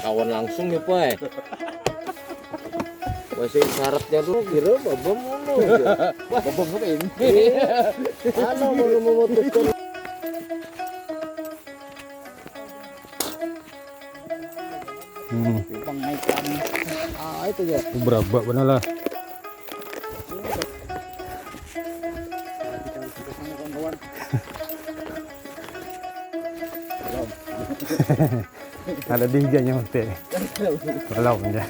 kawan langsung ya Pak. Masih syaratnya dulu kira babam ngono ya. Babam apa ini? Ano baru memutuskan. Bang naikkan. Itu ya. Berapa benar lah. Ada diganya mati. Belum ya.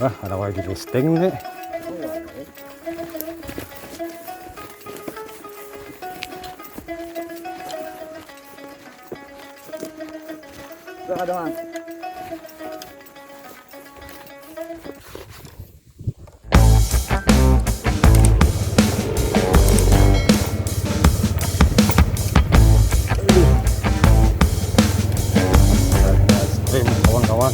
Wah, ada lagi listing nih. Ada Mas. Kawan-kawan.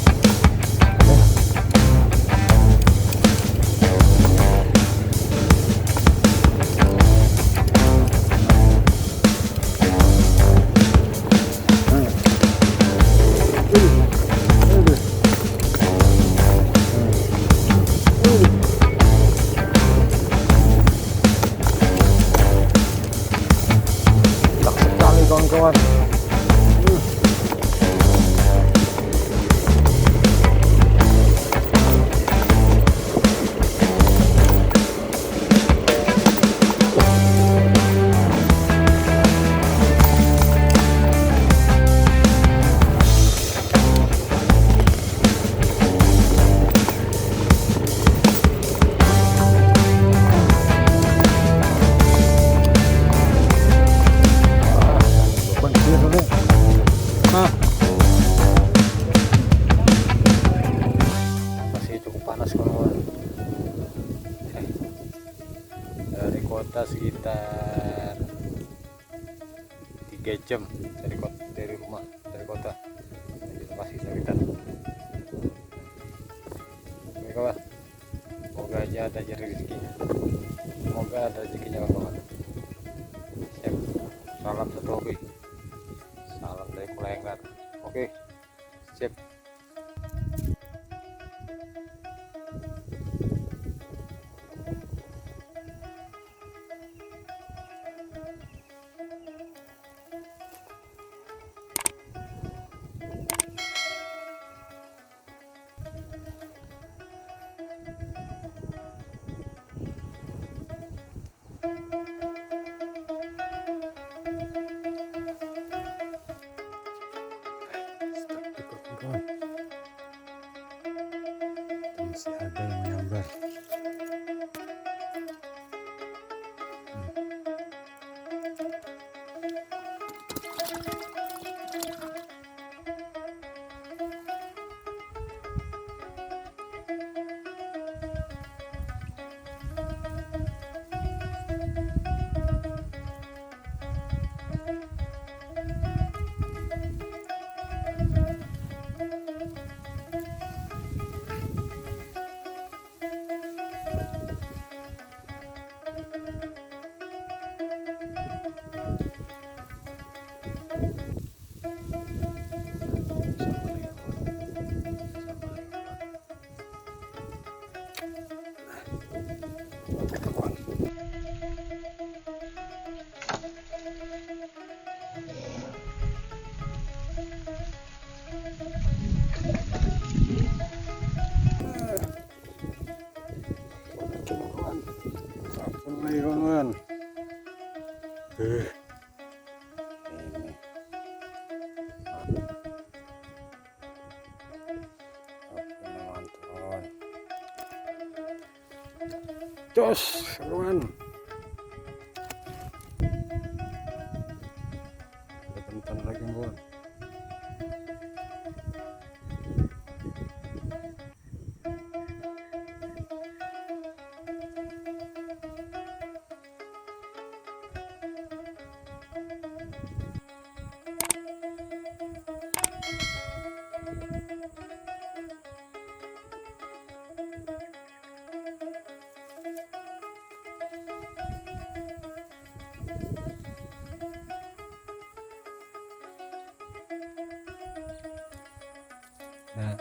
Sekali kawan-kawan. Masih cukup panas kawan. Dari kota sekitar 3 jam dari rumah, dari kota di lokasi sekitar. Oke kawan, semoga aja ada rezekinya, semoga ada rezekinya kawan. Siap. Salam satu hobi, salam dari Kulenggar. Oke, siap. Masih ada yang menyambar. Lagi kawan-kawan. Ini. Teman-teman. Jos, kawan. Bentar lagi kawan. Ya.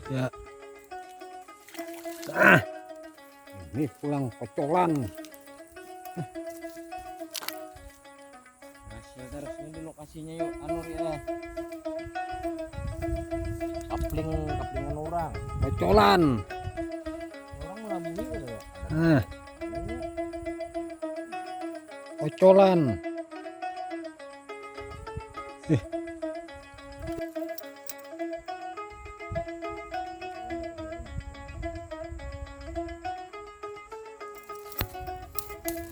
Ya. Ya. Ini pulang kocolan. Rasnya di lokasinya yuk anu ya. Kaplingan orang. Kocolan. Orang melambungi gitu ya. Nah, kocolan.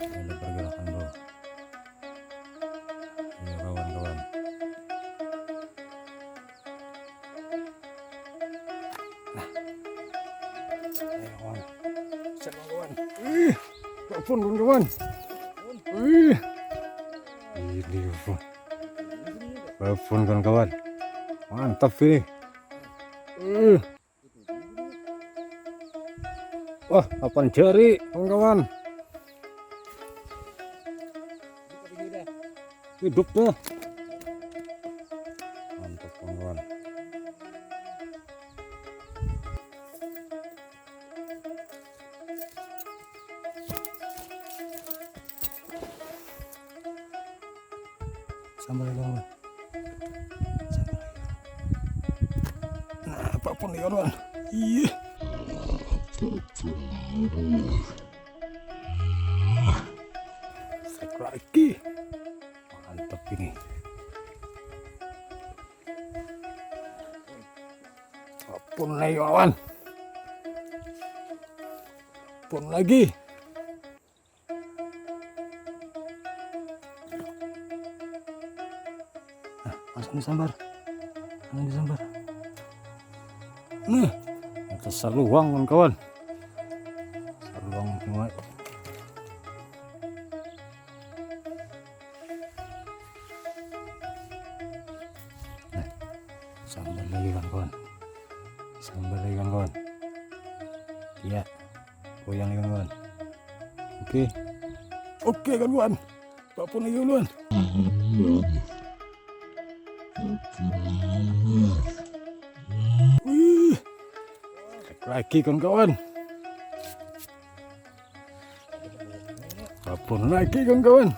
Ada pergerakan bro. Ya kawan-kawan. Ayo kawan. Senang kawan. Telepon kawan-kawan. Ini telepon kawan-kawan. Mantap ini. Wah, 8 jari kawan-kawan. Hidup tuh. Mantap kawan-kawan. Sambal lagi kawan. Sambal lagi. Nah, apapun nih kawan. Iya. Strike lagi. Mantap ini. Apapun lagi kawan. Apapun lagi. Langsung disambar. Langsung disambar. Nah, atas saluang kawan. Saluang semua. Nah, sambar lagi kawan. Sambar lagi kawan. Iya. Goyang lagi kawan. Oke. Oke kawan. Apapun lagi kawan. Lagi kawan-kawan. Apapun lagi kawan-kawan.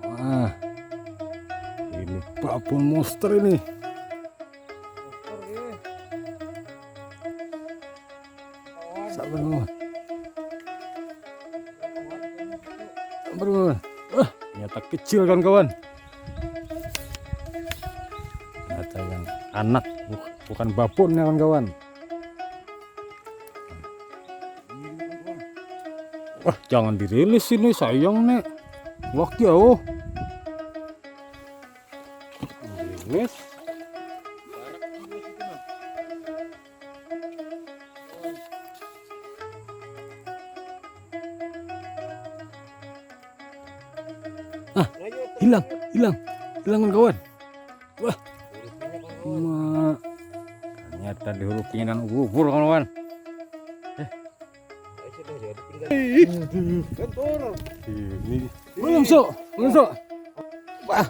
Wah. Ini babon monster ini. Sabar kawan. Sabar kawan. Wah, ternyata kecil kawan-kawan. Ternyata yang anak, bukan babon ya kawan-kawan. Wah, jangan dirilis ini, sayang nek. Lock jauh. Dirilis. Ah, hilang kawan-kawan. Wah. Ternyata di huruf keinginan ubur kawan-kawan. Ini belum sok. Wah,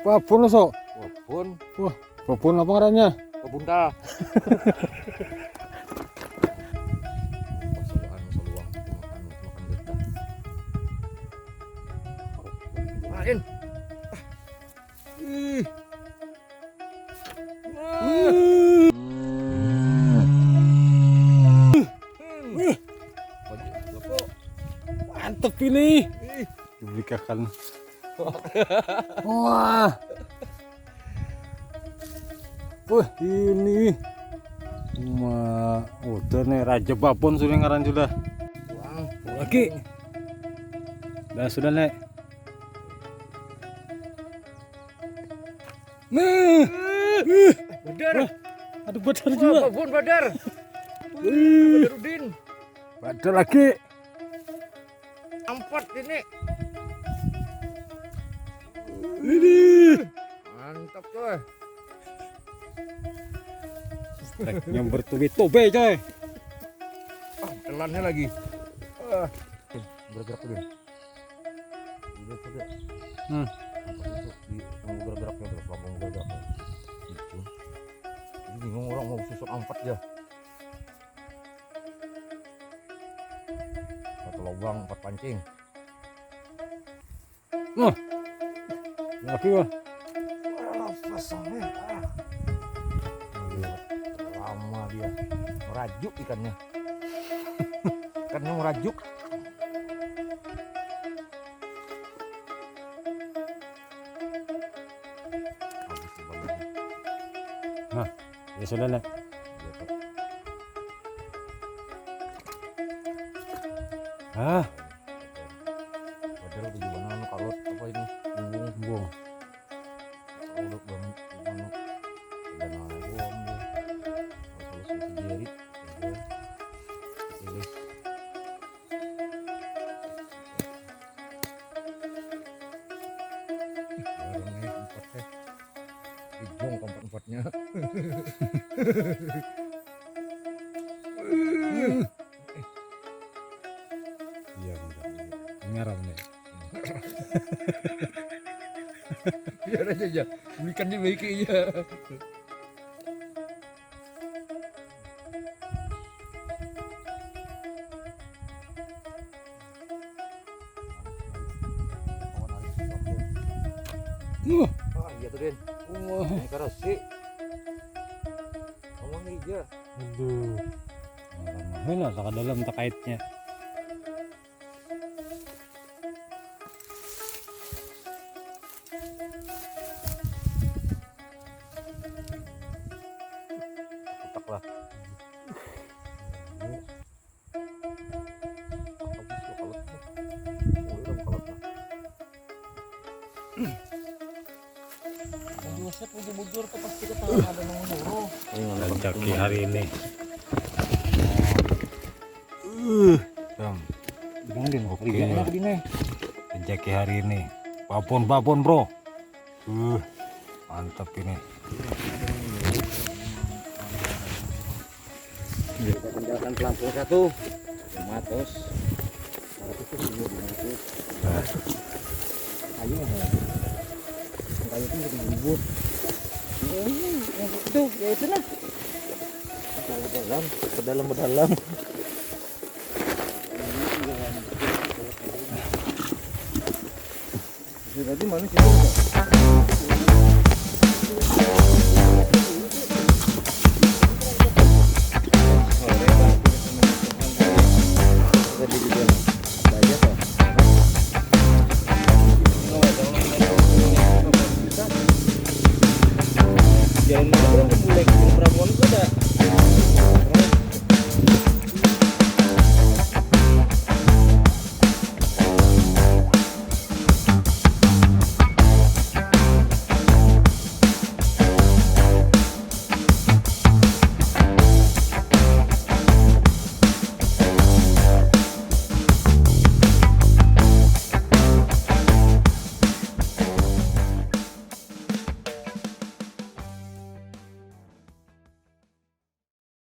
babon sok. Wah, babon apa ngarannya? Kebuntal. Main. Mantep ini. Diberikan. Wah. Wah, ini. Udah nih Raja Babon sudah ngaran sudah. Lagi. Sudah nek. Nah. Badar. Aduh, badar juga. Babon badar. Badarudin. Badar lagi. Empat ini. Ini. Mantap tuh. Yang bertubi-tubi coy. Telannya lagi. Bergerak dulu. Coba. Hmm. Bergeraknya terus, lambung bergeraknya. Gitu. Jadi bingung orang mau susut angkat ya. Satu lubang 4 pancing. Laki wah. Pasangnya. Lama dia. Merajuk ikannya. Ikannya merajuk. Habis sebenarnya. Ya sudah nek. Iya, Pak. Ah, Padahal bagaimana kalau apa ini bumbung bung. kalau banget gimana dan aku ambil kalau sendiri tulis orangnya empatnya hijau keempat-empatnya. Iya benar. Ngaram nek. Biar aja belikan dia baik aja. Ah iya tuh Den. Ini karasi. Ngomongnya aja. Aduh. Mana saka dalam terkaitnya. Kotak lah. Buset, bujur-bujur tuh pasti ketahuan ada yang nyuruh. Rezeki hari ini. Bang. Gimana Den? Oke. Enak Dine. Rezeki hari ini. Babon bro. Mantap ini. Kita tinggalkan pelampung satu. Matos. Ayo. Kayu itu jadi bubut. Itu, ya itu lah. Dalam. Tadi mana sih? Jangan mulai Prabowo itu ada